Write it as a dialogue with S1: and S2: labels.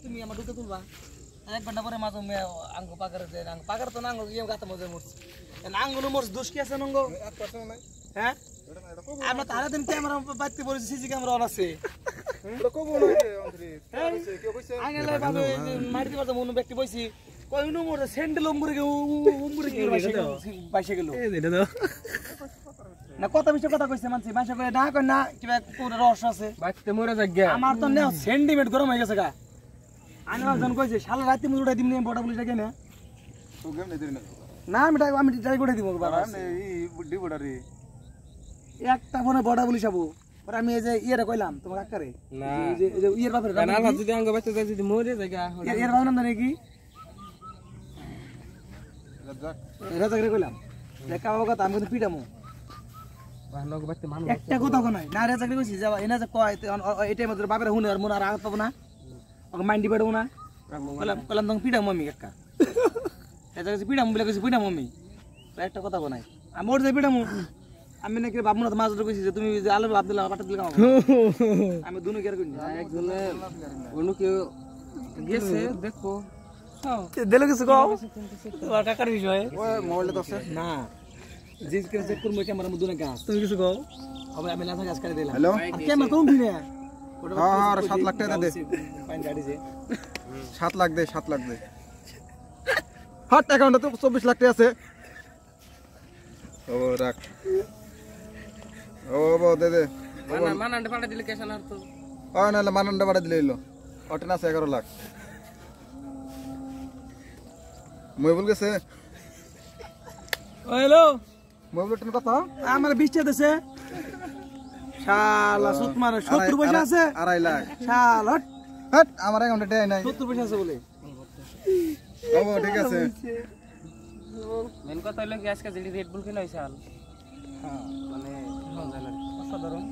S1: তুমি আমার ঢুকে তুলবা 1 ঘন্টা পরে মাছ আঙ্গো পাকারে দেয় পাকার তো নাঙ্গো গিয়ে গাতে মজা মরছে নাঙ্গো মরছে দোষ কি আছে নাঙ্গো হ্যাঁ আমরা তারা দিন ক্যামেরা বাইতে বলেছি সিসি ক্যামেরা অন আছে আঙ্গেলে ভাবে মারতে পারতো মন ব্যক্তি বইছি কইনো মরে স্যান্ডেল উমরে কি বাইসে গেল এটা দাও না কথা বিষয় কথা কইছে মানছি মাইসা কই না কই না কিবা কোন রহস্য আছে বাইতে মরে যাগা আমার তো না সেন্টিমেন্ট গরম হয়ে গেছে গা আমি একজন কইছে শালা রাতে মুই উড়াই দিমনি বড় পুলিশ ডাকে না তো গেম নাই দেরি না আমি ট্রাই করে দিব বাবা এই বুদ্ধি বড় রে একটা ফোনে বড় পুলিশ আবো পরে আমি এই যে ইয়েরে কইলাম তোমার কাকারে না এই যে ইয়ের বাপরে না না যদি আঙ্গ বাইতে যাই যদি মরে যাগা এর বাপ নাম জানে কি রাজাক রে কইলাম দেখা বাবা কথা আমি তো পিটামু বাহনক বাইতে মানুষ একটা কথা নাই না রাজাক রে কইছি যাবা এনা যে কয় এইটার মধ্যে বাপরে হুনে আর মন আর আঘাত পাবো না ওকে মাইন্ডি পেড়ো না কলাম তখন পিড়া মম্মি কাকা এটা কাছে পিড়া বলে কইছি পিড়া মম্মি একটা কথা নাই আমি ওর যে পিড়া আমি নাকি বাবু না মাছ ধরে কইছি যে তুমি যে আলু ভাত দিলা পাটা দিলা আমি দুনো কেয়ার করি না একজনে অন্য কেউ গেছে দেখো দিলে কিছু কও তোমার কাকার বিষয় ওই মোবাইলে তো আছে না জিজ করে চেক করব ক্যামেরার মধ্যে না গাছ তুমি কিছু কও আমি আমি লাথা গাছ কাটে দিলাম হ্যালো ক্যামেরা কোন দিনে हाँ 7 लाख টাকা দে ফাইন গাড়ি যে 7 লাখ দে 7 লাখ দে হট অ্যাকাউন্টে তো 24 লাখ টাকা আছে ও রাখ ও বাবা দে দে মানন্ডে পাঠা দিলে কেন আর তো ও না মানন্ডে পাঠা দিলে এলো ওটা না 11 লাখ মই বল গেছে ও হ্যালো মই বলটেন কথা আমার 20 টাকা দেছে শালা সুত মানে 70 পয়সা আছে 2.5 লাখ শাল হট হট আমার অ্যাকাউন্টে টাকা নাই 70 পয়সা আছে বলে বাবা ঠিক আছে মেন কথা হলো কি আজকে যেটি রেড বুল কিনা হইছে আল হ্যাঁ মানে অসাধারণ